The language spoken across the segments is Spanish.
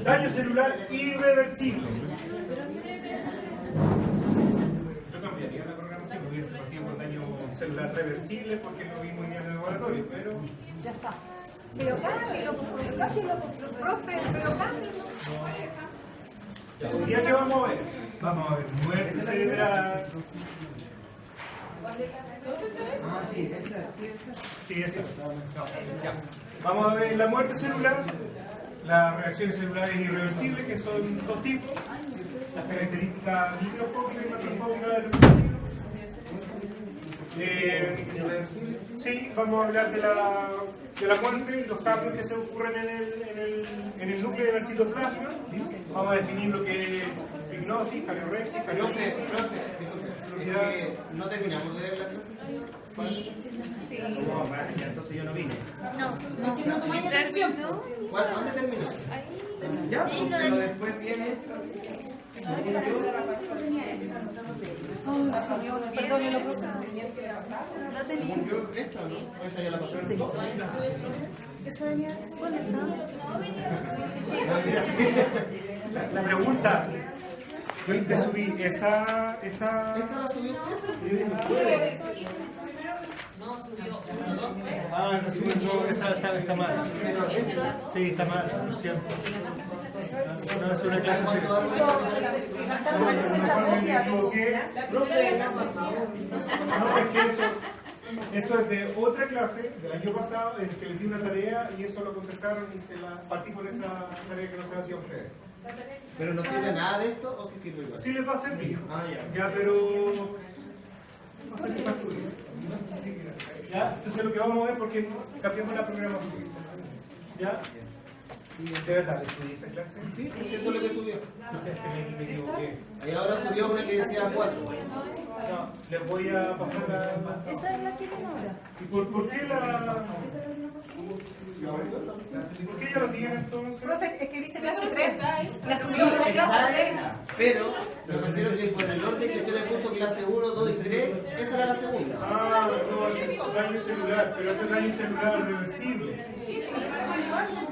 Daño celular irreversible. Yo cambiaría la programación, porque hubiese partido por daño celular reversible, porque lo vimos ya en el laboratorio, pero... Ya está. Pero cámbialo, profe, pero cámbialo. ¿Ya qué vamos a ver? Vamos a ver muerte cerebral. Ah, sí, esta. Sí, es cierto. Ya. Vamos a ver la muerte celular, las reacciones celulares irreversibles, que son dos tipos, las características microscópicas y macroscópicas de los tejidos. Sí, vamos a hablar de la muerte y los cambios que se ocurren en el núcleo del citoplasma. Vamos a definir lo que es hipnosis, cariorexis, cariopsis. ¿No terminamos de ver la clase? Sí. Entonces yo no vine. No, que no tomáis atención, ¿no? ¿Dónde terminó? Ya, pero después viene... Perdónenlo, profe. ¿Esta o no? ¿Esta ya la pasó? ¿Esa venía? ¿Cuál es esa? La pregunta, yo te subí esa... ¿Esta la subió Ah, no, esa está mala. Sí, está mala, lo siento. No, es una clase de... No, es que eso es de otra clase del año pasado, en el que les di una tarea y eso lo contestaron y se la partí con esa tarea que no se hacía a ustedes. ¿Pero no sirve nada de esto o sí sirve igual? Sí les va a servir. Ah, ya. Ya, pero... va a ser más tuyo. ¿Ya? Entonces lo que vamos a ver, porque cambiamos la programación. ¿Ya? ¿De verdad le subí esa clase? Sí, eso es lo que subió. Entonces es que me equivoqué. Ahí ahora subió una que decía 4. No, les voy a pasar la... Esa es la que tiene ahora. ¿Y por qué la...? ¿Por qué ya lo tienen entonces? Profe, es que dice clase 3. La subió de la clase 3. Pero me refiero que por el orden que usted le puso clase 1, 2 y 3, esa era la segunda. Ah, no, es daño celular, pero ese daño celular reversible.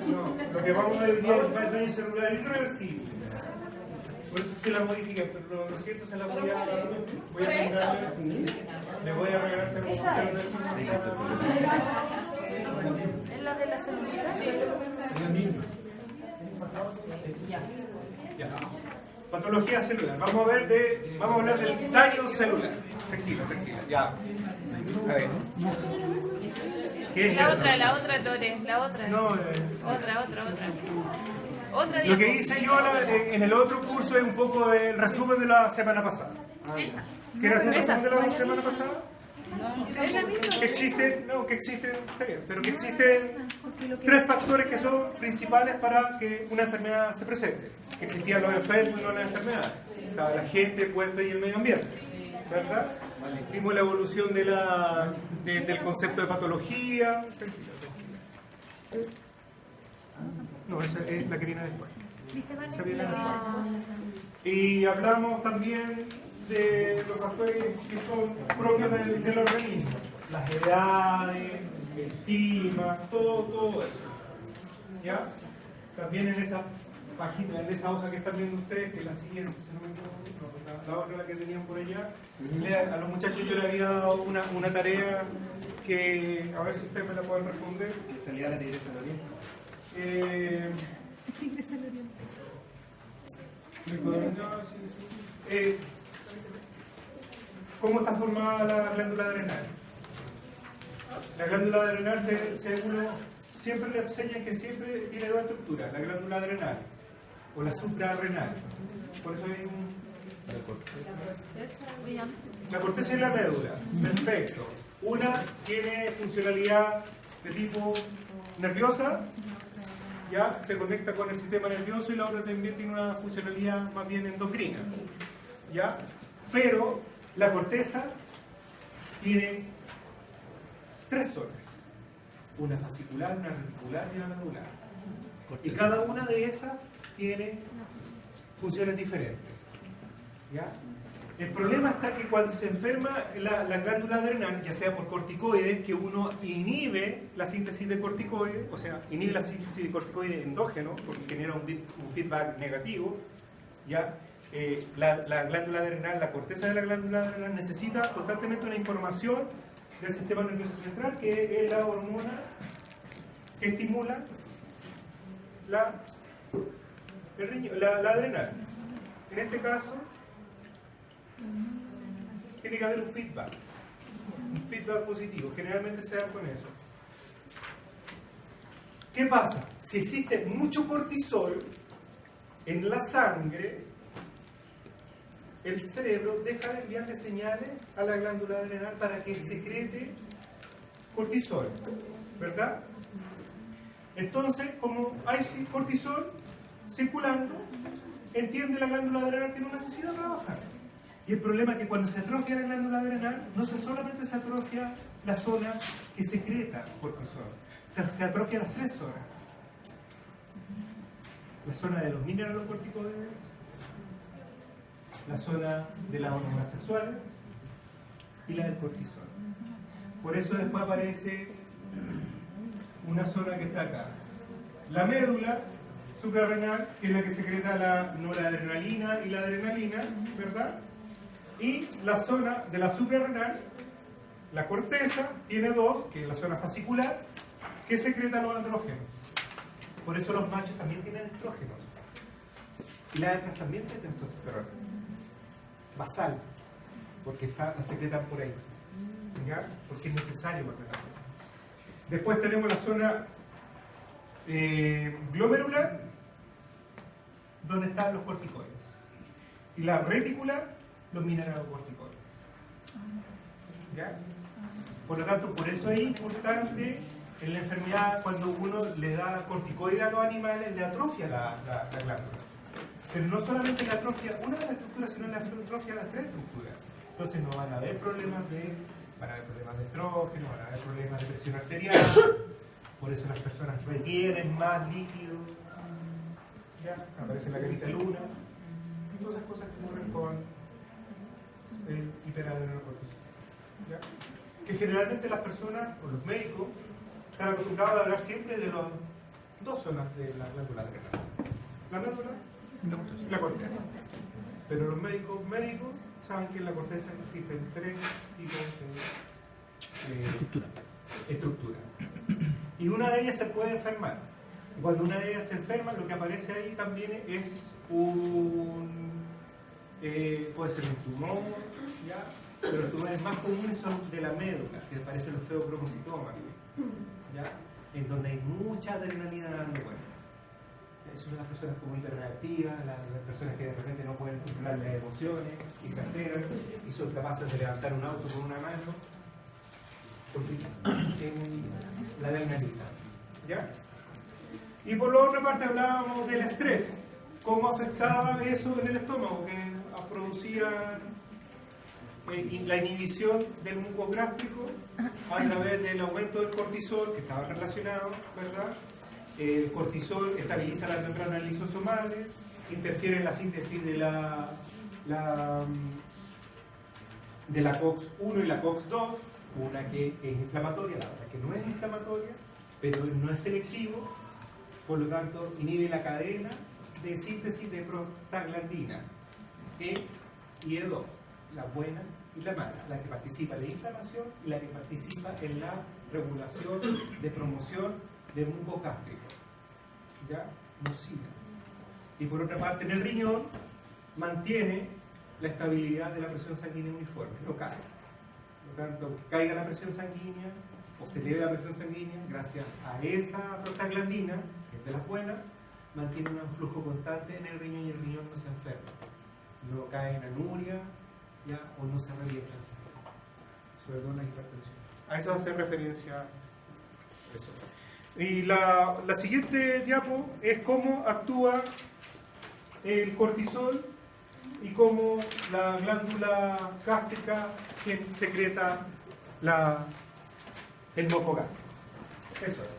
No, lo que vamos a ver hoy día es daño celular irreversible. Por eso se la modifica, pero lo siento, se la voy a mandarle. Le voy a regalar esa Esa es la de la celulita. Es la misma. Ya. Patología celular. Vamos a hablar del daño celular. Tranquilo. Ya. A ver. ¿Qué es La eso? otra, Lore, la otra. No, Otra lo que diapositiva. hice yo en el otro curso es un poco el resumen de la semana pasada. ¿Quieres hacer un resumen de la semana pasada? Que existen, está bien, pero que existen tres factores que son principales para que una enfermedad se presente. Que existían los enfermos y no las enfermedades. Estaba la gente, el cuerpo y el medio ambiente. ¿Verdad? Vimos la evolución del concepto de patología. No, esa es la que viene después. Esa viene después. Y hablamos también de los factores que son propios del organismo. Las edades, el clima, todo eso. ¿Ya? También en esa página, en esa hoja que están viendo ustedes, que es la siguiente, si no me equivoco, la otra la que tenían por allá, a los muchachos yo les había dado una tarea que, a ver si ustedes me la pueden responder. Que salía la tigresa del oriente. ¿Cómo está formada la glándula adrenal? La glándula adrenal, uno siempre le enseñan que siempre tiene dos estructuras, la glándula adrenal o la suprarrenal. Por eso hay la corteza y la médula. Perfecto. Una tiene funcionalidad de tipo nerviosa, ya se conecta con el sistema nervioso, y la otra también tiene una funcionalidad más bien endocrina, ya. Pero la corteza tiene tres zonas: una fascicular, una reticular y una medular. Y cada una de esas tiene funciones diferentes, ¿ya? El problema está que cuando se enferma la glándula adrenal, ya sea por corticoides, que uno inhibe la síntesis de corticoides, o sea, inhibe la síntesis de corticoides endógeno, porque genera un feedback negativo, ¿ya? La glándula adrenal, la corteza de la glándula adrenal necesita constantemente una información del sistema nervioso central, que es la hormona que estimula la adrenal. En este caso, tiene que haber un feedback positivo. Generalmente se da con eso. ¿Qué pasa? Si existe mucho cortisol en la sangre, el cerebro deja de enviarle señales a la glándula adrenal para que secrete cortisol, ¿verdad? Entonces, como hay cortisol circulando, entiende la glándula adrenal que no necesita trabajar. Y el problema es que cuando se atrofia la glándula adrenal, no solamente se atrofia la zona que secreta cortisol, se atrofia las 3 zonas. La zona de los mineralocorticoides, la zona de las hormonas sexuales y la del cortisol. Por eso después aparece una zona que está acá. La médula suprarrenal, que es la que secreta la noradrenalina y la adrenalina, ¿verdad? Y la zona de la suprarrenal, la corteza, tiene 2, que es la zona fascicular, que secreta los andrógenos. Por eso los machos también tienen estrógenos. Y las hembras también tienen testosterona. Basal, porque la secretan por ahí. ¿Ya? Porque es necesario para tratar. Después tenemos la zona glomerular, donde están los corticoides. Y la reticular, los mineralocorticoides. ¿Ya? Por lo tanto, por eso es importante en la enfermedad, cuando uno le da corticoides a los animales, le atrofia la glándula. Pero no solamente le atrofia una de las estructuras, sino le atrofia las 3 estructuras. Entonces no van a haber problemas de estrógeno, van a haber problemas de presión arterial. Por eso las personas retienen más líquido. ¿Ya? Aparece la carita luna. Y todas esas cosas que ocurren con el hiperadrenocortisol. ¿Ya? Que generalmente las personas, o los médicos, están acostumbrados a hablar siempre de las 2 zonas de la glándula adrenal. La médula y la corteza. Pero los médicos saben que en la corteza existen 3 tipos de estructura. Y una de ellas se puede enfermar. Y cuando una de ellas se enferma, lo que aparece ahí también es puede ser un tumor, ¿ya? Pero los tumores más comunes son de la médula, que aparecen los feocromocitomas, ¿ya? En donde hay mucha adrenalina dando vuelta. Esas son las personas como hiperreactivas, las personas que de repente no pueden controlar las emociones y se alteran y son capaces de levantar un auto con una mano porque tienen la adrenalina. ¿Ya? Y por la otra parte hablábamos del estrés, cómo afectaba eso en el estómago, que producía la inhibición del mucogástrico a través del aumento del cortisol, que estaba relacionado, ¿verdad? El cortisol estabiliza las membranas lisosomales, interfiere en la síntesis de la COX-1 y la COX-2, una que es inflamatoria, la otra que no es inflamatoria, pero no es selectivo, por lo tanto inhibe la cadena de síntesis de prostaglandina E y E2, la buena y la mala, la que participa de inflamación y la que participa en la regulación de promoción de muco gástrico, ¿ya? Nociva. Y por otra parte, en el riñón mantiene la estabilidad de la presión sanguínea uniforme, no cae. Por lo tanto, que caiga la presión sanguínea o se eleve la presión sanguínea, gracias a esa prostaglandina, que es de las buenas, mantiene un flujo constante en el riñón y el riñón no se enferma. No cae en anuria, ¿ya? O no se revienta el sangre, sobre todo en la hipertensión. A eso hace referencia eso. Y la siguiente diapo es cómo actúa el cortisol y cómo la glándula gástrica que secreta el moco gástrico. Eso es.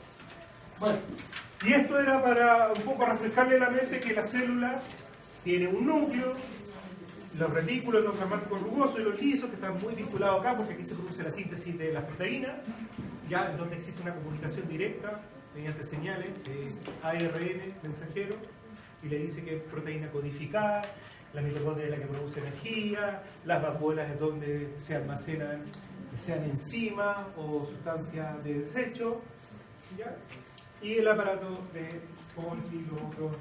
Bueno, y esto era para un poco refrescarle la mente que la célula tiene un núcleo, los retículos endoplasmáticos rugosos y los lisos, que están muy vinculados acá, porque aquí se produce la síntesis de las proteínas, ya en donde existe una comunicación directa mediante señales de ARN mensajero, y le dice que es proteína codificada, la mitocondria es la que produce energía, las vacuolas es donde se almacenan, sean enzimas o sustancias de desecho, ¿ya? Y el aparato de Golgi, los otros.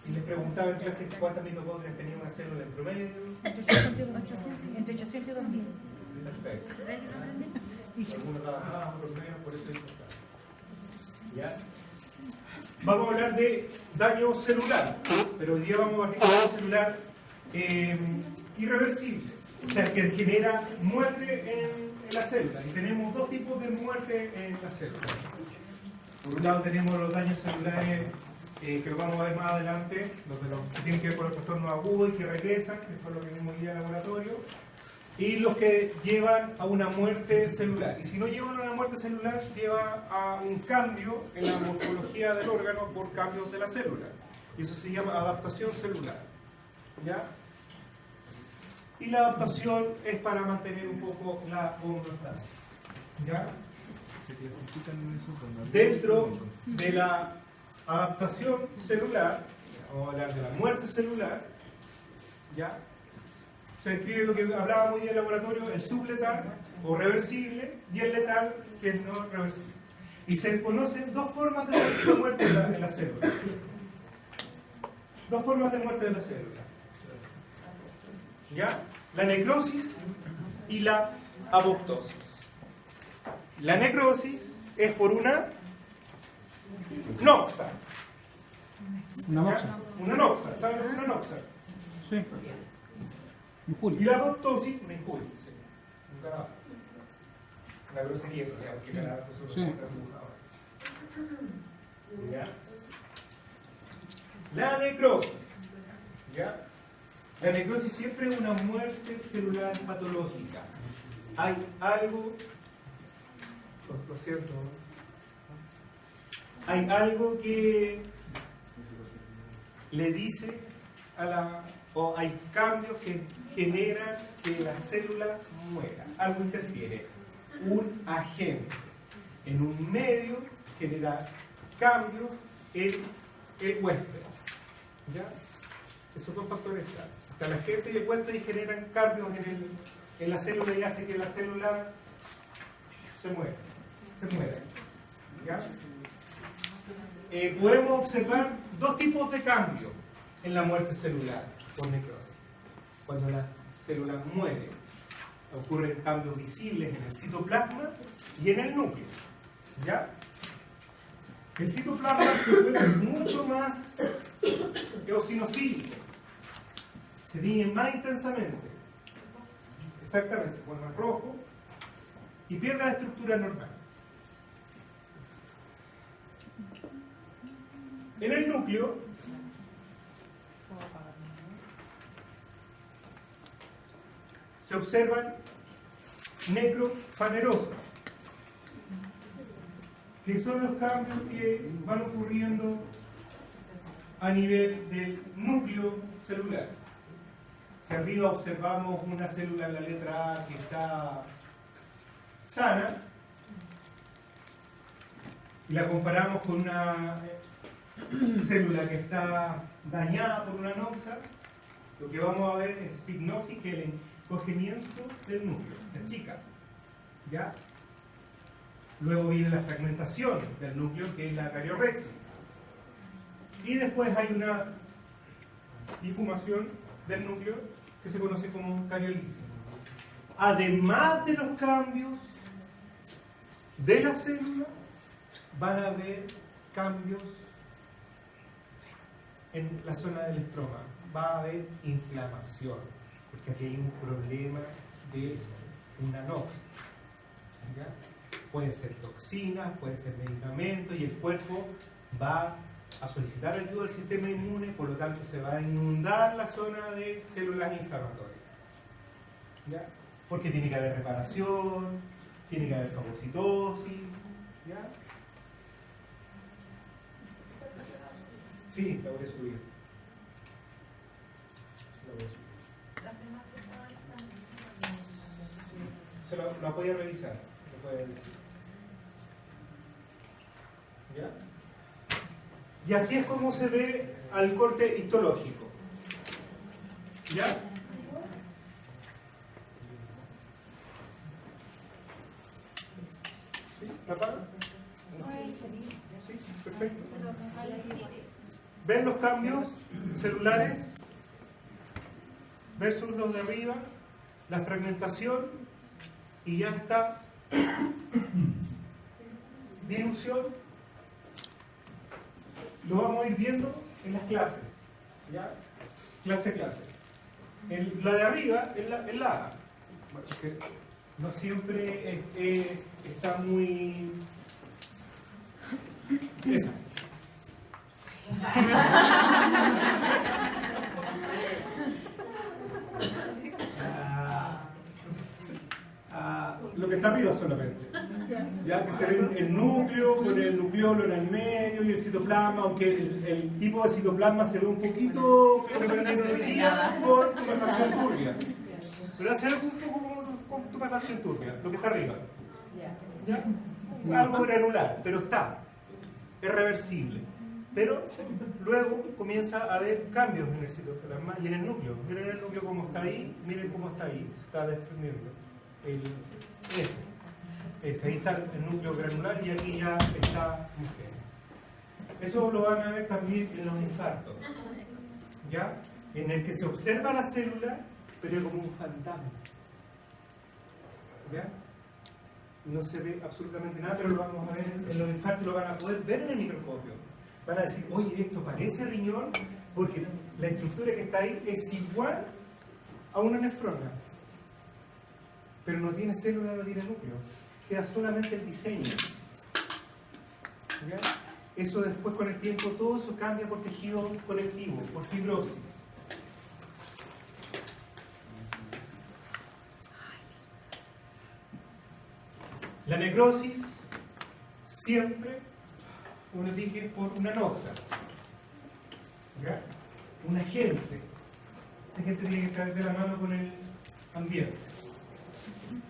Y les preguntaba en clase cuántas mitocondrias tenía una célula en promedio. Entre 800 y 2000. Perfecto. Algunos daban más, otros menos, por eso es importante. ¿Ya? Vamos a hablar de daño celular, pero hoy día vamos a hablar de daño celular irreversible, o sea, que genera muerte en la célula. Y tenemos dos tipos de muerte en la célula. Por un lado tenemos los daños celulares que lo vamos a ver más adelante, los que tienen que ver con los trastornos agudos y que regresan, que es por lo que vimos hoy día en el laboratorio, y los que llevan a una muerte celular. Y si no llevan a una muerte celular, lleva a un cambio en la morfología del órgano por cambios de la célula. Y eso se llama adaptación celular. ¿Ya? Y la adaptación es para mantener un poco la homeostasis. ¿Ya? Dentro de la adaptación celular, vamos a hablar de la muerte celular, ¿ya? Se describe lo que hablábamos hoy en el laboratorio, el subletal o reversible y el letal, que es no reversible. Y se conocen dos formas de muerte en la célula. Dos formas de muerte de la célula. ¿Ya? La necrosis y la apoptosis. La necrosis es por una noxa. Una moxa. Una noxa. ¿Saben lo que es una noxa? Sí. Y la apoptosis, una injuria. Sí. Una grosería, porque cada dato solo Sí. está dibujado. ¿Ya? La necrosis. ¿Ya? La necrosis siempre es una muerte celular patológica. Hay algo, lo siento, hay algo que le dice a la, o hay cambios que generan que la célula muera. Algo interfiere. Un agente en un medio genera cambios en el huésped. ¿Ya? Esos dos factores claros. La gente y el huésped generan cambios en la célula y hace que la célula se muera. ¿Ya? Podemos observar dos tipos de cambios en la muerte celular por necrosis. Cuando la célula muere, ocurren cambios visibles en el citoplasma y en el núcleo. ¿Ya? El citoplasma se vuelve mucho más eosinofílico. Se tiñe más intensamente. Exactamente, se pone más rojo y pierde la estructura normal. En el núcleo se observan necrofanerosos, que son los cambios que van ocurriendo a nivel del núcleo celular. Si arriba observamos una célula en la letra A que está sana y la comparamos con una célula que está dañada por una noxa, lo que vamos a ver es pignosis, que es el encogimiento del núcleo, se achica. ¿Ya? Luego viene la fragmentación del núcleo, que es la cariorrexis. Y después hay una difumación del núcleo que se conoce como cariolisis. Además de los cambios de la célula, van a haber cambios en la zona del estroma. Va a haber inflamación, porque aquí hay un problema de una noxa. ¿Ya? Pueden ser toxinas, pueden ser medicamentos, y el cuerpo va a solicitar ayuda del sistema inmune, por lo tanto se va a inundar la zona de células inflamatorias. ¿Ya? Porque tiene que haber reparación, tiene que haber fagocitosis. ¿Ya? Sí, la voy a subir. La voy a la podía revisar. Lo puede decir. ¿Ya? Y así es como se ve al corte histológico. ¿Ya? ¿Sí? ¿La apaga? Sí, perfecto. ¿Ven los cambios celulares versus los de arriba? La fragmentación y ya está. Dilución. Lo vamos a ir viendo en las clases. ¿Ya? Clase a clase. La de arriba es la A. Porque no siempre está muy... Esa. Lo que está arriba solamente. Ya que se ve el núcleo con el nucleolo en el medio y el citoplasma, aunque el tipo de citoplasma se ve un poquito que aprendieron hoy día por tumefacción turbia. Pero hace algo un poco como tumefacción turbia, lo que está arriba. ¿Ya? Algo granular, pero está. Es reversible. Pero luego comienza a haber cambios en el citoplasma y en el núcleo. Miren el núcleo como está ahí, miren cómo está ahí. Está desprendiendo. Ahí está el núcleo granular y aquí ya está homogéneo. Eso lo van a ver también en los infartos, ¿ya? En el que se observa la célula, pero como un fantasma, ¿ya? No se ve absolutamente nada, pero lo vamos a ver en los infartos, lo van a poder ver en el microscopio. Van a decir, oye, esto parece riñón, porque la estructura que está ahí es igual a una nefrona, pero no tiene célula, no tiene núcleo. Queda solamente el diseño. ¿Ya? Eso después con el tiempo, todo eso cambia por tejido conectivo, por fibrosis. La necrosis siempre, como les dije, por una noxa. ¿Ya? Un agente. Ese agente tiene que caer de la mano con el ambiente.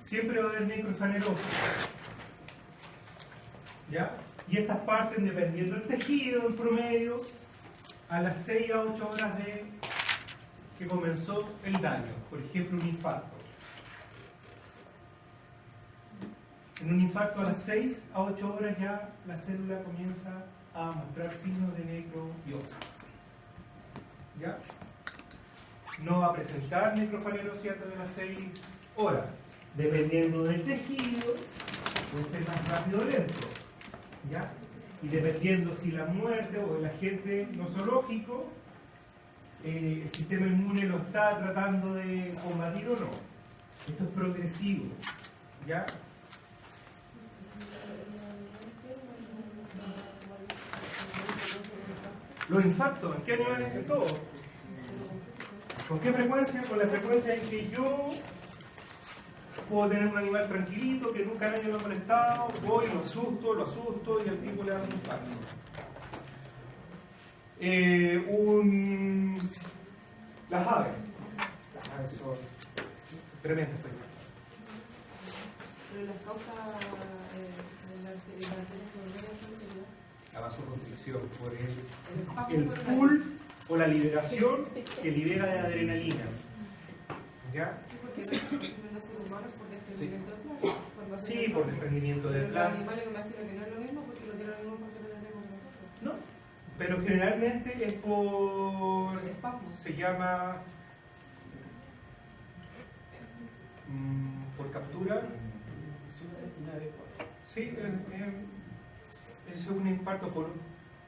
Siempre va a haber necrofanerosis. ¿Ya? Y estas parten, dependiendo del tejido, en promedio, a las 6 a 8 horas de que comenzó el daño. Por ejemplo, un infarto. En un infarto a las 6 a 8 horas ya la célula comienza a mostrar signos de necrobiosis. ¿Ya? No va a presentar necrofanerosis antes de las 6 horas. Dependiendo del tejido, puede ser más rápido o lento. ¿Ya? Y dependiendo si la muerte o el agente nosológico, el sistema inmune lo está tratando de combatir o no. Esto es progresivo. ¿Ya? Los infartos, ¿en qué niveles? En todo. ¿Con qué frecuencia? Con la frecuencia en que yo puedo tener un animal tranquilito que nunca nadie lo ha molestado, voy, lo asusto y al tipo le da un infarto. Las aves. Las aves son tremendas. Pero las causas de la arteriosclerosis, la vasoconstricción, por el pull o la liberación que libera de adrenalina. ¿Ya? porque no ser humanos por desprendimiento del plasma. Sí, por desprendimiento del Los plasma. animales me imagino que no es lo mismo porque no tienen los mismos patrones de riesgo que nosotros. No, pero generalmente es por... Espasmo. se llama... por captura. Sí, es un infarto por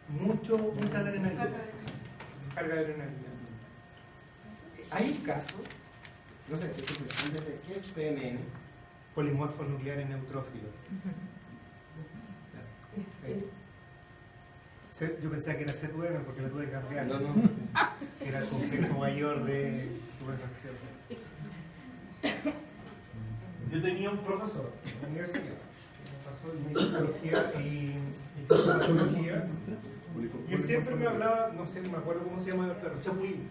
mucha adrenalina. Carga de adrenalina. Hay un caso, No sé, ¿qué es PMN? polimorfo nuclear en neutrófilo. Sí. Yo pensaba que era C2M porque la tuve que cambiar. No. Era el concepto mayor de superfracción. Yo tenía un profesor en la universidad que me pasó microbiología y fisiopatología. Y él siempre me hablaba, no sé, no me acuerdo cómo se llama el perro, Chapulín.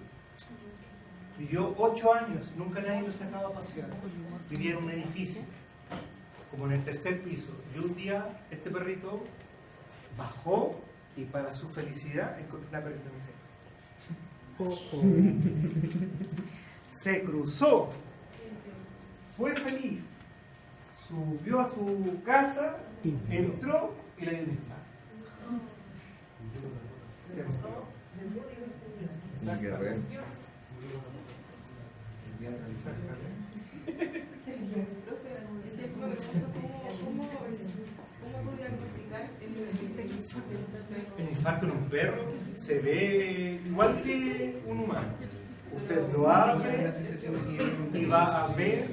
Vivió 8 años, nunca nadie lo sacaba a pasear. Vivía en un edificio. como en el tercer piso. Y un día este perrito bajó y para su felicidad encontró una perrita en seco. Se cruzó, fue feliz, subió a su casa, entró y le dio un infarto. Se murió. Exactamente. ¿Cómo diagnosticar el infarto en un perro? Se ve igual que un humano. Usted lo abre y va a ver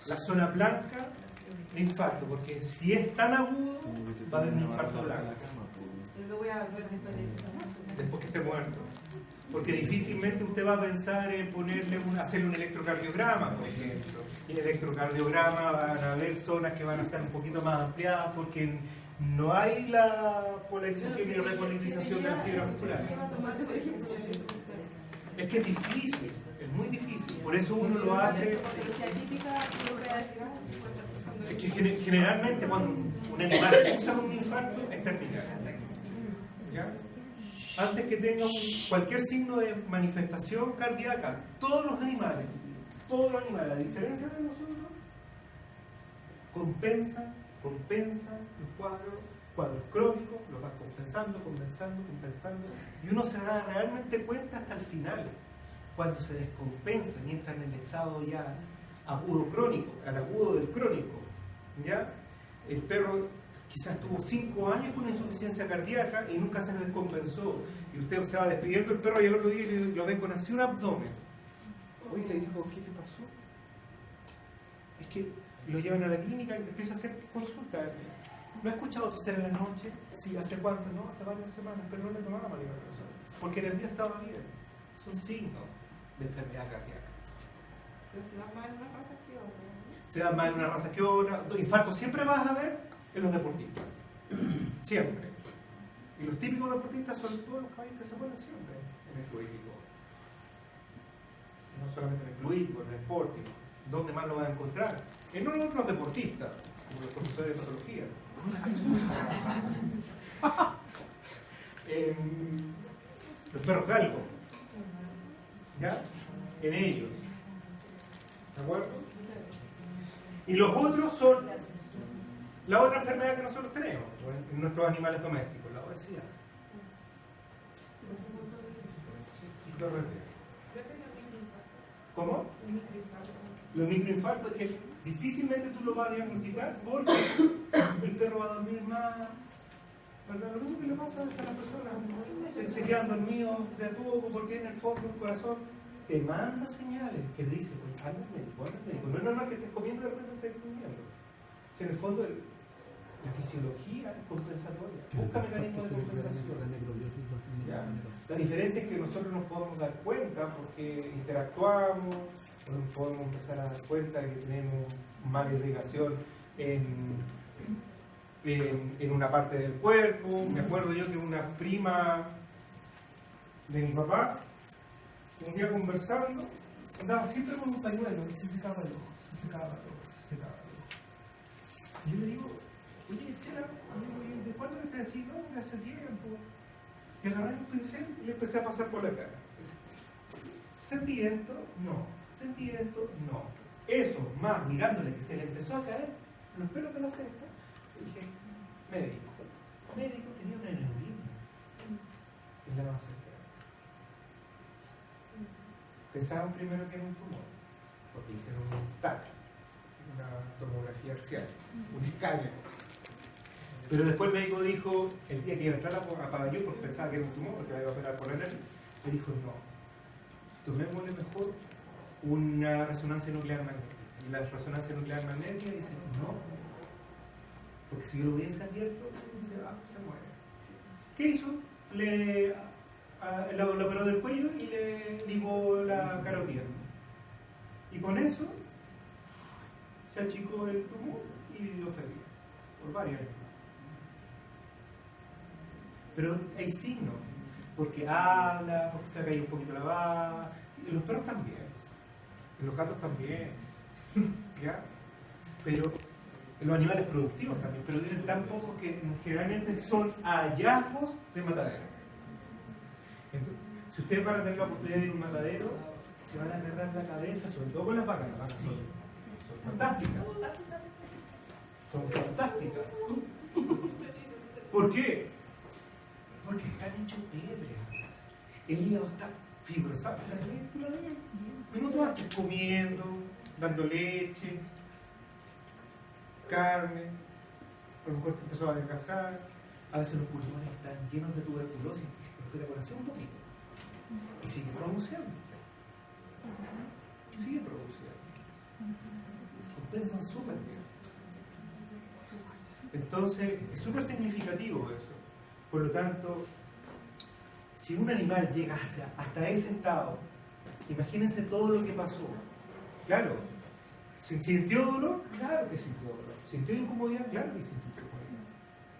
la zona blanca de infarto, porque si es tan agudo, va a haber un infarto blanco. Lo voy a ver Después que esté muerto. Porque difícilmente usted va a pensar en hacerle un electrocardiograma, por ejemplo. Y en el electrocardiograma van a haber zonas que van a estar un poquito más ampliadas porque no hay la polarización y repolarización de la fibra muscular. Es que es difícil, es muy difícil. Por eso uno lo hace. Es que generalmente cuando un animal usa un infarto es terminal. ¿Ya? Antes que tenga cualquier signo de manifestación cardíaca, todos los animales, a diferencia de nosotros, compensan los cuadros crónicos, los van compensando, y uno se da realmente cuenta hasta el final, cuando se descompensa y entra en el estado ya agudo crónico, al agudo del crónico, ¿ya? El perro quizás tuvo 5 años con insuficiencia cardíaca y nunca se descompensó. Y usted se va despidiendo del perro y el otro día lo ve con así un abdomen. Oye, le dijo, ¿qué le pasó? Es que lo llevan a la clínica y empieza a hacer consultas. ¿Lo ha escuchado toser en la noche? Sí, ¿hace cuánto? No, hace varias semanas, pero no le tomaba medicación. Porque en el día estaba bien. Son signos de enfermedad cardíaca. Pero se da más en una raza que otra. Se da más en una raza que otra. Infarto siempre vas a ver en los deportistas. Siempre. Y los típicos deportistas son todos los caballos que se ponen siempre en el fluídico. No solamente en el fluídico, en el sporting. ¿Dónde más lo vas a encontrar? En otros deportistas, como los profesores de patología. Los perros galgos. ¿Ya? En ellos. ¿De acuerdo? Y los otros son la otra enfermedad que nosotros tenemos en nuestros animales domésticos, la obesidad. ¿Cómo? Los microinfartos es que difícilmente tú lo vas a diagnosticar porque el perro va a dormir más, ¿verdad? Lo único que le pasa a las personas se quedan dormidos de a poco porque en el fondo el corazón te manda señales que te dice, pues anda al médico. No es normal que estés comiendo y de repente estés comiendo. Si en el fondo la fisiología es compensatoria, busca mecanismos de compensación. ¿Ya? La diferencia es que nosotros nos podemos dar cuenta porque interactuamos, nos podemos empezar a dar cuenta de que tenemos mala irrigación en una parte del cuerpo. Me acuerdo yo que una prima de mi papá, un día conversando, andaba siempre con un pañuelo y se secaba el ojo, se secaba el ojo. Y yo le digo, oye, Chela, ¿de cuándo te decís? No, de hace tiempo. Y agarré un pincel y le empecé a pasar por la cara. ¿Sentí esto? No. ¿Sentí esto? No. Eso, más mirándole que se le empezó a caer los pelos de la ceja, y dije, médico. Médico, tenía una neurisma en la base del cráneo. Pensaron primero que era un tumor, porque hicieron un TAC, una tomografía axial, un escáner. Pero después el médico dijo, el día que iba a entrar a Pabellón, porque pensaba que era un tumor, porque la iba a operar por la nariz, le dijo, no, tomémosle mejor una resonancia nuclear magnética. Y la resonancia nuclear magnética dice, no, porque si yo lo hubiese abierto, se muere. ¿Qué hizo? Le operó del cuello y le ligó la carótida. Y con eso se achicó el tumor y vivió feliz por varios años. Pero hay signos, porque habla, porque se cae un poquito la baba, y los perros también, y los gatos también, ¿ya? pero los animales productivos también, pero tienen tan pocos que generalmente son hallazgos de matadero. Entonces, si ustedes van a tener la oportunidad de ir a un matadero, se van a agarrar la cabeza, sobre todo con las vacas son fantásticas. Son fantásticas. ¿Por qué? Porque están hechos pétreas. El hígado está fibrosado. O sea, tú la ves minutos antes comiendo, dando leche, carne, a lo mejor te empezó a adelgazar. A veces los pulmones están llenos de tuberculosis, pero por hacer un poquito. Y sigue produciendo. Sigue produciendo. Compensan súper bien. Entonces, es súper significativo eso. Por lo tanto, si un animal llega hasta ese estado, imagínense todo lo que pasó. Claro, ¿sintió dolor? Claro que sintió dolor. ¿Sintió incomodidad? Claro que sintió incomodidad.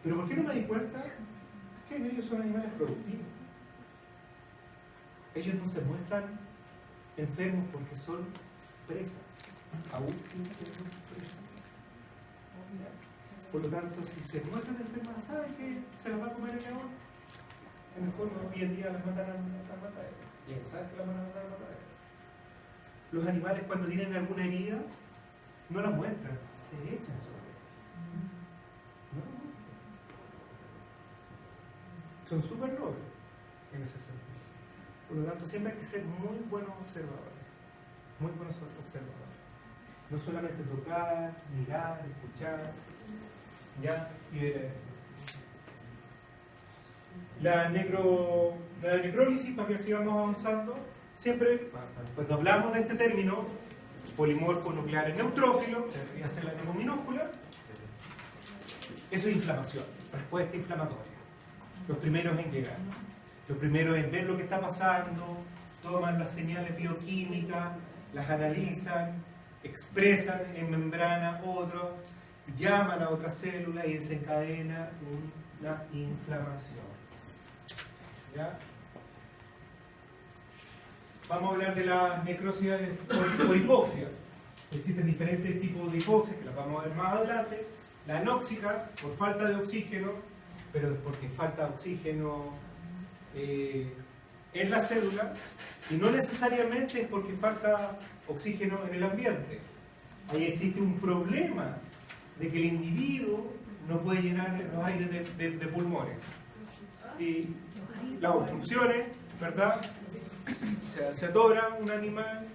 ¿Pero por qué no me di cuenta? Es que ellos son animales productivos. Ellos no se muestran enfermos porque son presas, aún sin ser presas. Por lo tanto, si se muestran enfermas, ¿saben que se las va a comer el león? En el fondo, hoy en día las matan a matadero. Y ¿saben que las van a matar a matadero? Los animales, cuando tienen alguna herida, no la muestran, se echan sobre ella. No la muestran. Son súper nobles en ese sentido. Por lo tanto, siempre hay que ser muy buenos observadores. Muy buenos observadores. No solamente tocar, mirar, escuchar, ya, y ver. La necrólisis, para que sigamos avanzando, siempre, cuando hablamos de este término, polimorfos nucleares neutrófilos, que debería ser la neco minúscula, eso es inflamación, respuesta inflamatoria. Los primeros en llegar. Los primeros en ver lo que está pasando, toman las señales bioquímicas, las analizan, expresan en membrana otros, llaman a otra célula y desencadena una inflamación. ¿Ya? Vamos a hablar de la necrosis por hipoxia. Existen diferentes tipos de hipoxia que las vamos a ver más adelante. La anóxica, por falta de oxígeno, pero porque falta oxígeno en la célula, y no necesariamente es porque falta oxígeno en el ambiente. Ahí existe un problema de que el individuo no puede llenar los aires de pulmones. Y las obstrucciones, ¿verdad? Se atora un animal,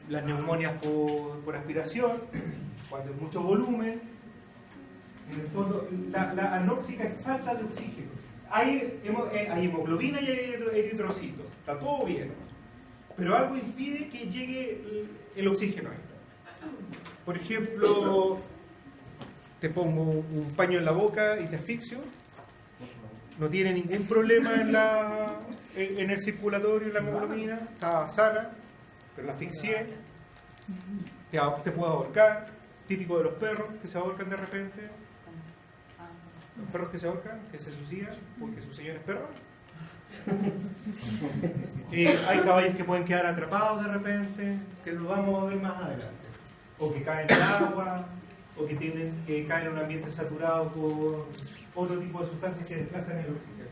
las neumonias por aspiración, cuando hay mucho volumen. En el fondo, la anóxica es falta de oxígeno. Hay hemoglobina y hay eritrocitos, está todo bien, pero algo impide que llegue el oxígeno ahí. Por ejemplo, te pongo un paño en la boca y te asfixio, no tiene ningún problema en el circulatorio, la hemoglobina, está sana, pero la asfixié, te puedo ahorcar, típico de los perros que se ahorcan de repente. Los perros que se ahorcan, que se suicidan porque su señor es perro. Hay caballos que pueden quedar atrapados de repente, que lo vamos a ver más adelante. O que caen en agua, o que caen en un ambiente saturado por otro tipo de sustancias que desplazan el oxígeno.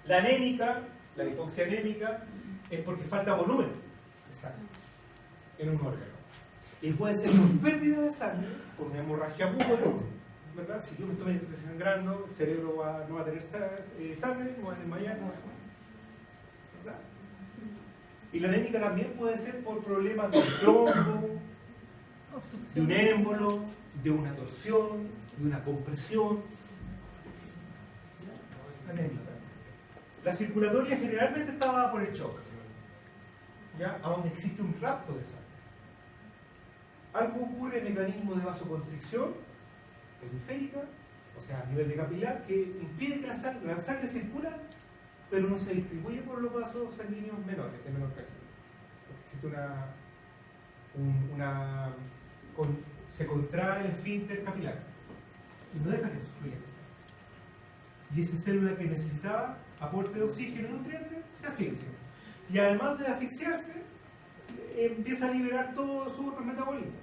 La anémica, la hipoxia anémica, es porque falta volumen de sangre en un órgano. Y puede ser por pérdida de sangre, por una hemorragia pública, ¿verdad? Si yo me estoy desangrando, el cerebro no va a tener sangre, no va a desmayar, ¿verdad? Y la anémica también puede ser por problemas de trombo, de un émbolo, de una torsión, de una compresión. Anémica. La circulatoria generalmente está dada por el shock, ¿ya? A donde existe un rapto de sangre. Algo ocurre en el mecanismo de vasoconstricción periférica, o sea, a nivel de capilar, que impide que la sangre circula, pero no se distribuye por los vasos sanguíneos menores, de menor calibre. Existe se contrae el esfínter capilar y no deja que fluya la sangre. Y esa célula que necesitaba aporte de oxígeno y nutrientes se asfixia. Y además de asfixiarse, empieza a liberar todos sus otros metabolismos.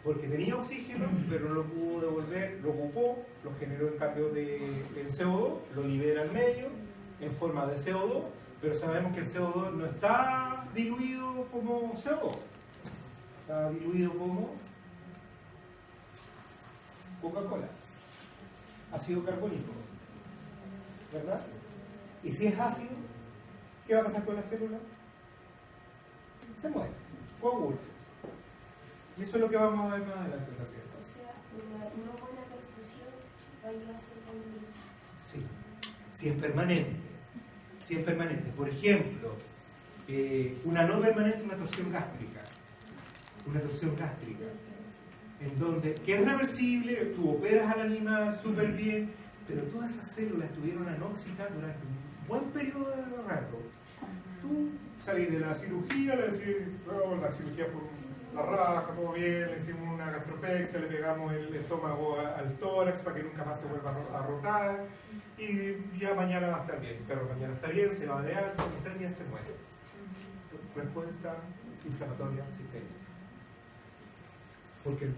porque tenía oxígeno, pero no lo pudo devolver, lo ocupó, lo generó en cambio de CO2, lo libera al medio en forma de CO2, pero sabemos que el CO2 no está diluido como CO2, está diluido como Coca-Cola, ácido carbónico, ¿verdad? Y si es ácido, ¿qué va a pasar con la célula? Se muere, coagula. Y eso es lo que vamos a ver más adelante también. O sea, una buena perfusión va a ayudar a hacer movimiento. Sí, si es permanente. Si es permanente. Por ejemplo, una no permanente, una torsión gástrica. Una torsión gástrica. En donde, que es reversible, tú operas al animal súper bien, pero todas esas células estuvieron anóxicas durante un buen periodo de rato. Tú salís de la cirugía, le decís, oh, la cirugía fue la raja, todo bien, le hicimos una gastrofexia, le pegamos el estómago al tórax para que nunca más se vuelva a rotar, y ya mañana va a estar bien. El perro mañana está bien, se va de alto, y 3 días se muere. Respuesta inflamatoria sistémica. Porque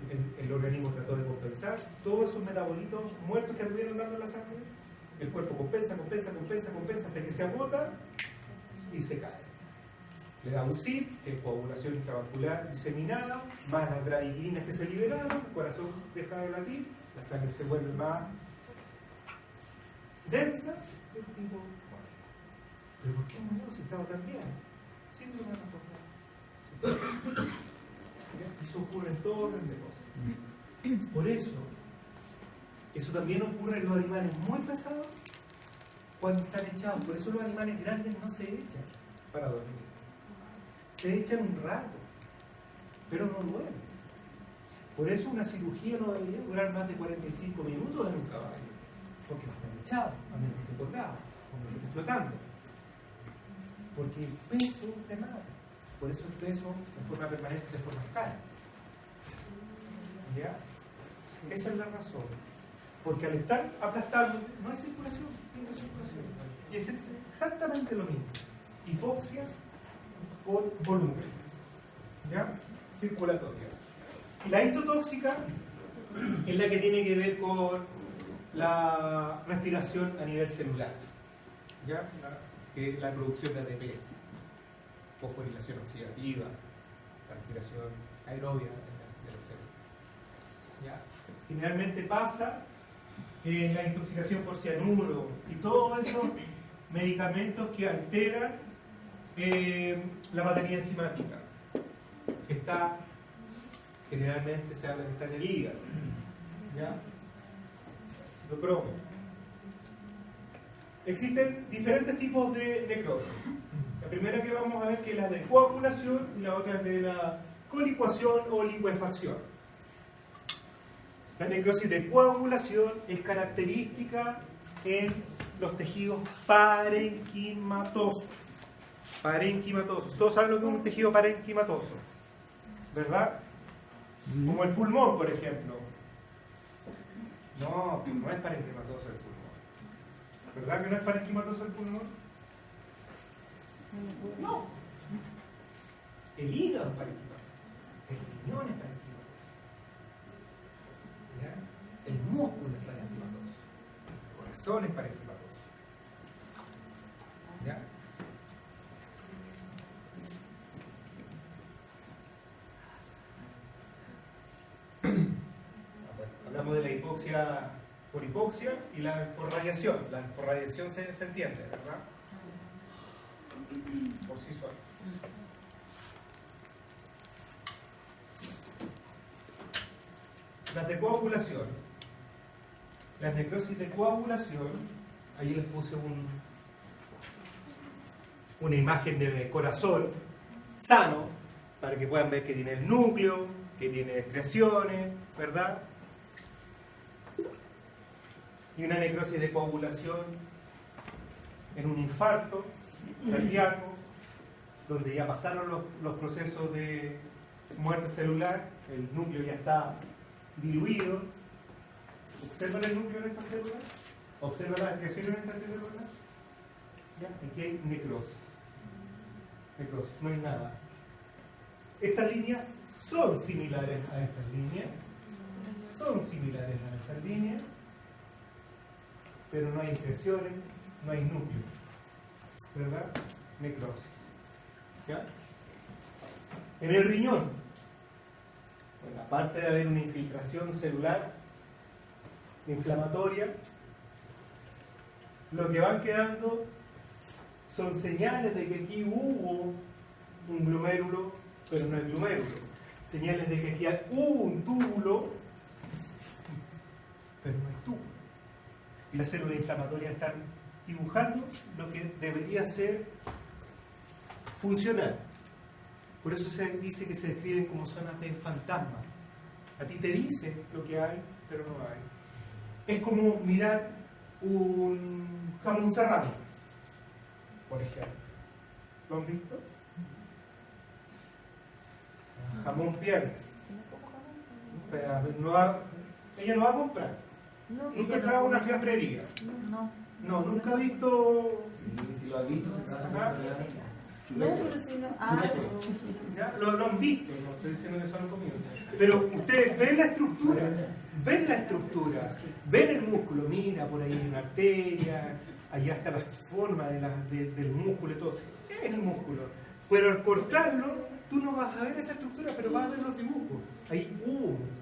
el organismo trató de compensar todos esos metabolitos muertos que anduvieron dando la sangre. El cuerpo compensa hasta que se agota y se cae. Le da un CIT, que es coagulación intravascular diseminada, más las bradiquininas que se liberaron, el corazón deja de latir, la sangre se vuelve más densa y el tipo muere. ¿Pero por qué murió si estaba tan bien? Síndrome renal. Eso ocurre en todo orden de cosas. Por eso también ocurre en los animales muy pesados cuando están echados. Por eso los animales grandes no se echan para dormir. Se echan un rato, pero no duermen. Por eso una cirugía no debería durar más de 45 minutos en un caballo, porque no están echados, a menos que esté colgado, a menos que esté flotando. Porque el peso te mata. Por eso el peso en forma permanente de forma cara. ¿Ya? Esa es la razón. Porque al estar aplastando, no hay circulación, no hay circulación. Y es exactamente lo mismo. Hipoxia por volumen. ¿Ya? Circulatoria. Y la histotóxica es la que tiene que ver con la respiración a nivel celular. ¿Ya? Que es la producción de ATP. Fosforilación oxidativa, la respiración aerobia de las células. ¿Ya? Generalmente pasa en la intoxicación por cianuro y todos esos medicamentos que alteran la batería enzimática, que está, generalmente se habla que está en el hígado. ¿Ya? Citocromio. Existen diferentes tipos de necrosis. La primera que vamos a ver que es la de coagulación y la otra es de la colicuación o licuefacción. La necrosis de coagulación es característica en los tejidos parenquimatosos. Parenquimatosos. Todos saben lo que es un tejido parenquimatoso, ¿verdad? Como el pulmón, por ejemplo. No, no es parenquimatoso el pulmón. ¿Verdad que no es parenquimatoso el pulmón? No. El hígado es parenquimatoso. El riñón es parenquimatoso. ¿Ya? El músculo es parenquimatoso. El corazón es parenquimatoso. ¿Ya? Hablamos de la hipoxia por hipoxia y la por radiación. La por radiación se entiende, ¿verdad? Por sí sola. Las de coagulación. Las necrosis de coagulación, ahí les puse una imagen de corazón sano, para que puedan ver que tiene el núcleo, que tiene excreciones, ¿verdad? Y una necrosis de coagulación en un infarto cardíaco, donde ya pasaron los procesos de muerte celular, el núcleo ya está diluido. ¿Observan el núcleo en esta célula? ¿Observan las excreciones en esta célula? ¿Ya? Aquí hay necrosis. Necrosis, no hay nada. Estas líneas son similares a esas líneas, pero no hay infecciones, no hay núcleo, ¿verdad? Necrosis. ¿Ya? En el riñón, bueno, aparte de haber una infiltración celular inflamatoria, lo que van quedando son señales de que aquí hubo un glomérulo, pero no es glomérulo. Señales de que aquí hubo un túbulo, pero no es túbulo. Y las células inflamatorias están dibujando lo que debería ser funcional. Por eso se dice que se describen como zonas de fantasma. A ti te dice lo que hay, pero no hay. Es como mirar un jamón serrano, por ejemplo. ¿Lo han visto? Jamón pierna. Ella no va a comprar. Nunca ha entrado a una fiambrería. No, nunca ha visto. Si lo has visto, se trata de ¿Ya? Lo han visto, no estoy diciendo que son comidos. Pero ustedes ven la estructura, ven el músculo, mira, por ahí hay una arteria, allá está la forma del músculo y todo. Es el músculo. Pero al cortarlo, tú no vas a ver esa estructura, pero vas a ver los dibujos. Ahí hubo músculo.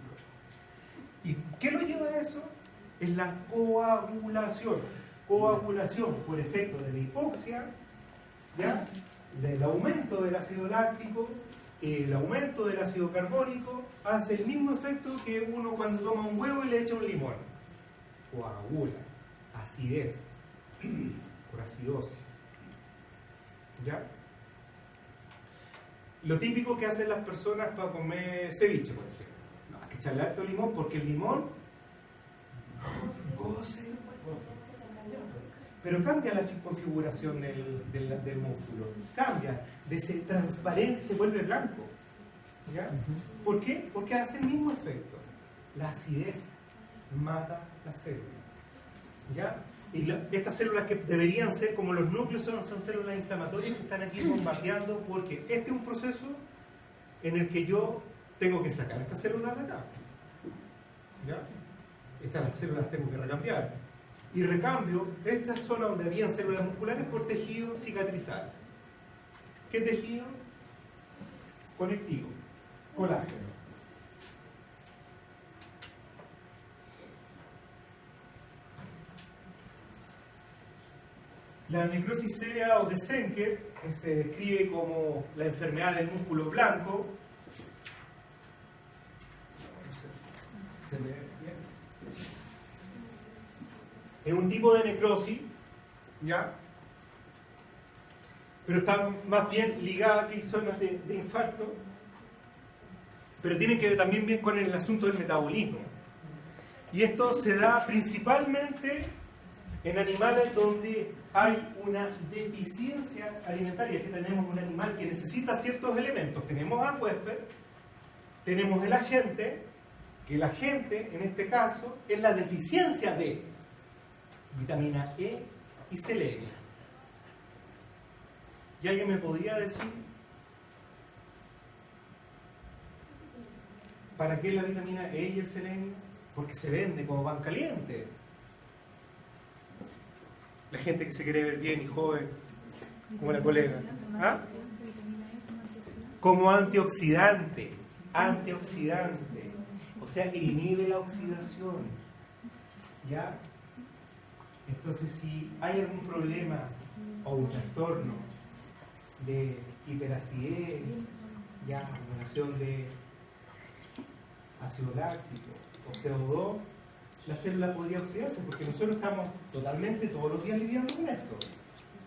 ¿Y qué lo lleva a eso? Es la coagulación. Coagulación por efecto de la hipoxia, ¿ya? Del aumento del ácido láctico, el aumento del ácido carbónico hace el mismo efecto que uno cuando toma un huevo y le echa un limón. Coagula, acidez, por acidosis. ¿Ya? Lo típico que hacen las personas para comer ceviche, por ejemplo. No, hay que echarle harto limón porque el limón goce. Pero cambia la configuración del músculo, cambia, de ser transparente se vuelve blanco. ¿Ya? ¿Por qué? Porque hace el mismo efecto. La acidez mata la célula. ¿Ya? Y estas células que deberían ser como los núcleos son células inflamatorias que están aquí bombardeando, porque este es un proceso en el que yo tengo que sacar estas células de acá. ¿Ya? Estas células tengo que recambiar. Y recambio esta zona donde habían células musculares por tejido cicatrizal. ¿Qué tejido? Conectivo, colágeno. La necrosis sérea o de Senker, que se describe como la enfermedad del músculo blanco, ¿se ve bien? Es un tipo de necrosis, ¿ya? Pero está más bien ligada a zonas de infarto, pero tiene que ver también bien con el asunto del metabolismo. Y esto se da principalmente en animales donde hay una deficiencia alimentaria, que tenemos un animal que necesita ciertos elementos. Tenemos al huésped, tenemos el agente, que el agente en este caso es la deficiencia de vitamina E y selenio. ¿Y alguien me podría decir para qué la vitamina E y el selenio? Porque se vende como pan caliente. La gente que se quiere ver bien y joven, como la colega. ¿Ah? Como antioxidante. Antioxidante. O sea, que inhibe la oxidación. ¿Ya? Entonces, si hay algún problema o un trastorno de hiperacidez, ya, acumulación de ácido láctico o CO2, la célula podría oxidarse, porque nosotros estamos totalmente todos los días lidiando con esto.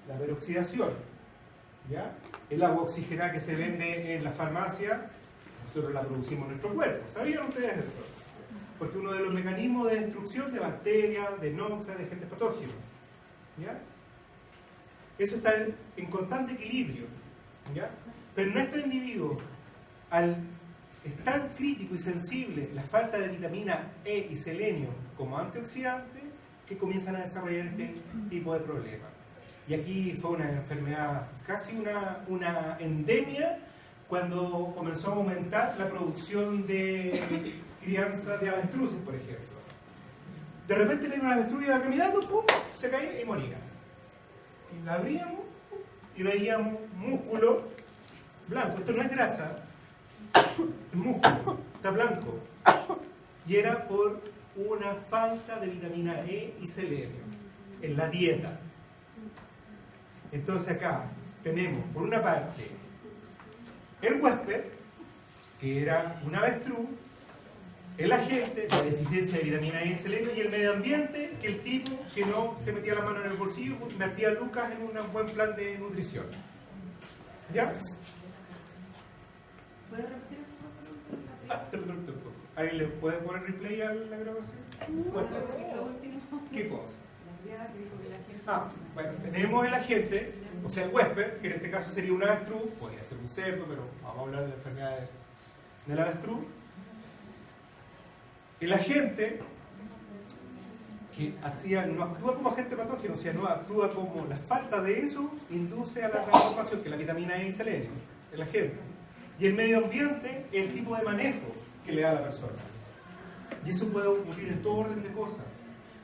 La peroxidación, ¿ya? El agua oxigenada que se vende en la farmacia, nosotros la producimos en nuestro cuerpo. ¿Sabían ustedes eso? Porque uno de los mecanismos de destrucción de bacterias, de noxas, de agentes patógenos. ¿Ya? Eso está en constante equilibrio. ¿Ya? Pero en estos individuos, es tan crítico y sensible la falta de vitamina E y selenio como antioxidante que comienzan a desarrollar este tipo de problemas. Y aquí fue una enfermedad, casi una endemia, cuando comenzó a aumentar la producción de crianza de avestruces, por ejemplo. De repente venía una avestruz y iba caminando, ¡pum!, se caía y moría. Y la abríamos y veíamos músculo blanco. Esto no es grasa, es músculo, está blanco. Y era por una falta de vitamina E y selenio en la dieta. Entonces acá tenemos, por una parte, el huésped, que era un avestruz, el agente, la deficiencia de vitamina E y selenio, y el medio ambiente, que el tipo que no se metía la mano en el bolsillo, metía lucas en un buen plan de nutrición. ¿Ya? ¿Puedes repetir eso? ¿Alguien le puede poner replay a la grabación? Lo último. ¿Qué cosa? La guía que dijo que la gente... Bueno, tenemos el agente, o sea el huésped, que en este caso sería un avestruz, podría ser un cerdo, pero vamos a hablar de la enfermedad del avestruz. El agente, que no actúa como agente patógeno, o sea, no actúa como la falta de eso, induce a la transformación, que es la vitamina E y selenio, el agente. Y el medio ambiente, el tipo de manejo que le da a la persona. Y eso puede ocurrir en todo orden de cosas.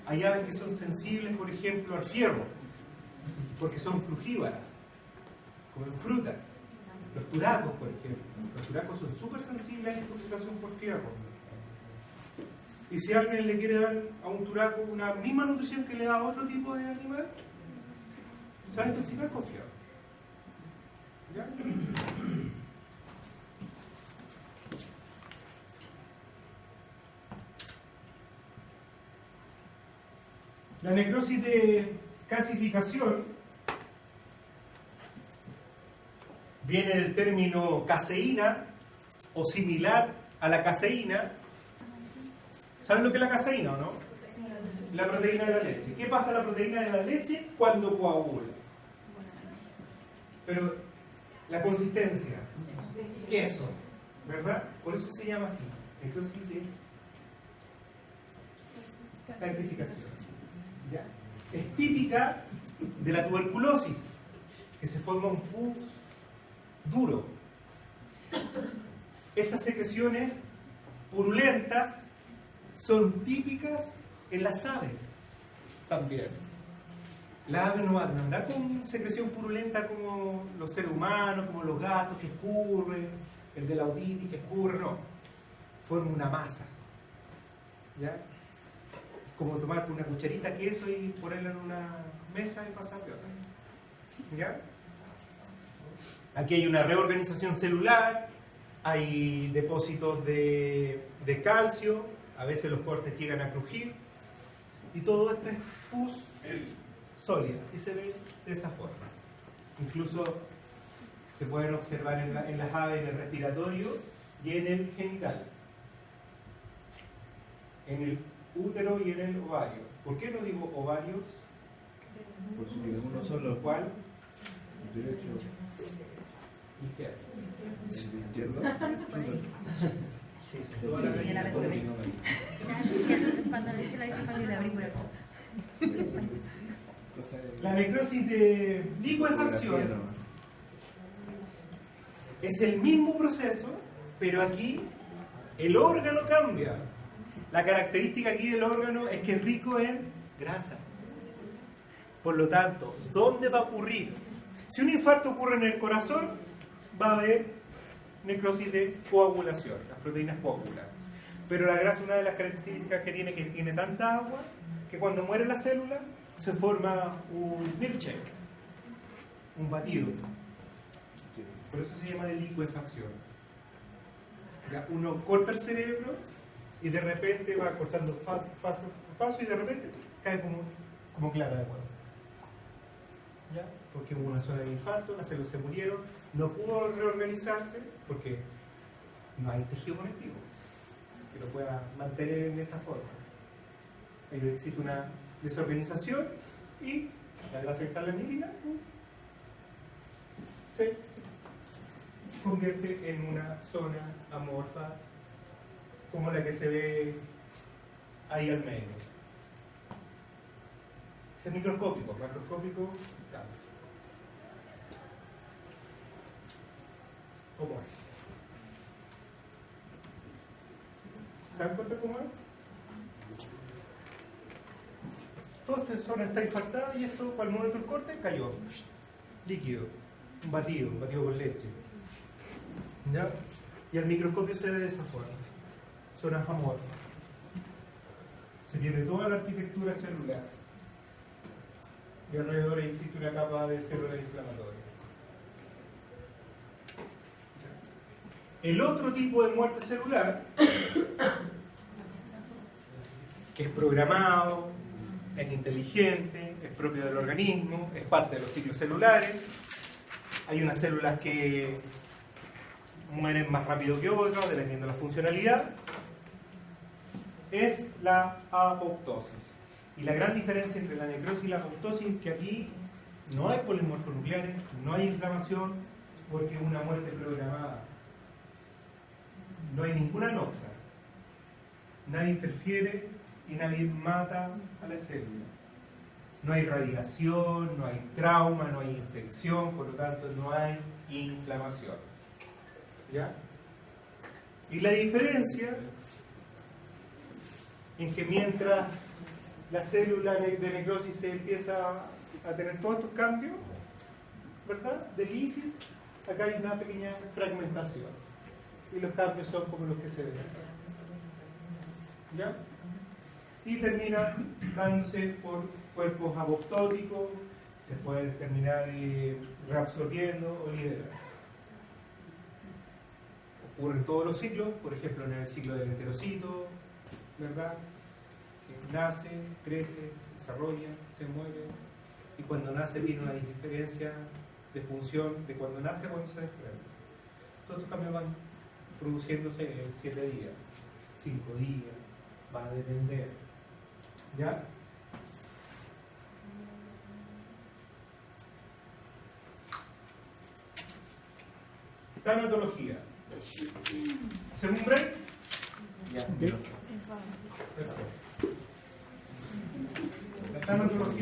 Hay aves que son sensibles, por ejemplo, al fierro, porque son frugívoras, comen frutas. Los turacos, por ejemplo. Los turacos son súper sensibles a la intoxicación por fierro. Y si alguien le quiere dar a un turaco una misma nutrición que le da a otro tipo de animal, se va a intoxicar con fierro. ¿Ya? La necrosis de calcificación viene del término caseína o similar a la caseína. ¿Saben lo que es la caseína o no? La proteína de la leche. ¿Qué pasa a la proteína de la leche cuando coagula? Pero la consistencia, queso, ¿verdad? Por eso se llama así, necrosis de calcificación. ¿Ya? Es típica de la tuberculosis, que se forma un pus duro. Estas secreciones purulentas son típicas en las aves también. Las aves no van a andar con secreción purulenta como los seres humanos, como los gatos que escurren, el de la otitis que escurre, no. Forman una masa. ¿Ya? Como tomar una cucharita de queso y ponerla en una mesa y pasar de otra. ¿Ya? Aquí hay una reorganización celular, hay depósitos de calcio, a veces los cortes llegan a crujir, y todo esto es pus sólida, y se ve de esa forma. Incluso se pueden observar en las aves en el respiratorio y en el genital, en el útero y en el ovario. ¿Por qué no digo ovarios? Porque tiene uno solo. ¿Cuál? El derecho. Izquierdo. El izquierdo. Sí, toda la gallina. La necrosis de licuefacción es el mismo proceso, pero aquí el órgano cambia. La característica aquí del órgano es que es rico en grasa. Por lo tanto, ¿dónde va a ocurrir? Si un infarto ocurre en el corazón, va a haber necrosis de coagulación, las proteínas coagulan. Pero la grasa, una de las características que tiene tanta agua, que cuando muere la célula, se forma un milkshake, un batido. Por eso se llama de licuefacción. Uno corta el cerebro y de repente va cortando paso por paso y de repente cae como clara de huevo. ¿Ya? Porque hubo una zona de infarto, las células se murieron, no pudo reorganizarse porque no hay tejido conectivo que lo pueda mantener en esa forma. Ahí existe una desorganización y la grasa que está en la mielina se convierte en una zona amorfa como la que se ve ahí al medio. Es microscópico, macroscópico, claro. como es. ¿Se dan cuenta cómo es? Toda esta zona está infartada y esto, para el momento del corte, cayó. Líquido. Un batido con leche. ¿Ya? Y al microscopio se ve de esa forma. Zonas amorfas. Se pierde toda la arquitectura celular. Y alrededor existe una capa de células inflamatorias. El otro tipo de muerte celular, que es programado, es inteligente, es propio del organismo, es parte de los ciclos celulares. Hay unas células que mueren más rápido que otras, dependiendo de la funcionalidad. Es la apoptosis. Y la gran diferencia entre la necrosis y la apoptosis es que aquí no hay polimorfos nucleares, no hay inflamación, porque es una muerte programada. No hay ninguna noxa. Nadie interfiere y nadie mata a la célula. No hay radiación, no hay trauma, no hay infección, por lo tanto no hay inflamación. ¿Ya? Y la diferencia en que mientras la célula de necrosis se empieza a tener todos estos cambios, ¿verdad? De lisis, acá hay una pequeña fragmentación. Y los cambios son como los que se ven acá. ¿Ya? Y termina dándose por cuerpos apoptóticos, se puede terminar reabsorbiendo o liberando. Ocurre en todos los ciclos, por ejemplo en el ciclo del enterocito, ¿verdad? Que nace, crece, se desarrolla, se muere, y cuando nace viene una diferencia de función de cuando nace a cuando se desprende. Todos estos cambios van produciéndose en 7 días, 5 días, va a depender. ¿Ya? Tanatología. ¿Hacemos un break? Ya. Perfecto. La tanatología.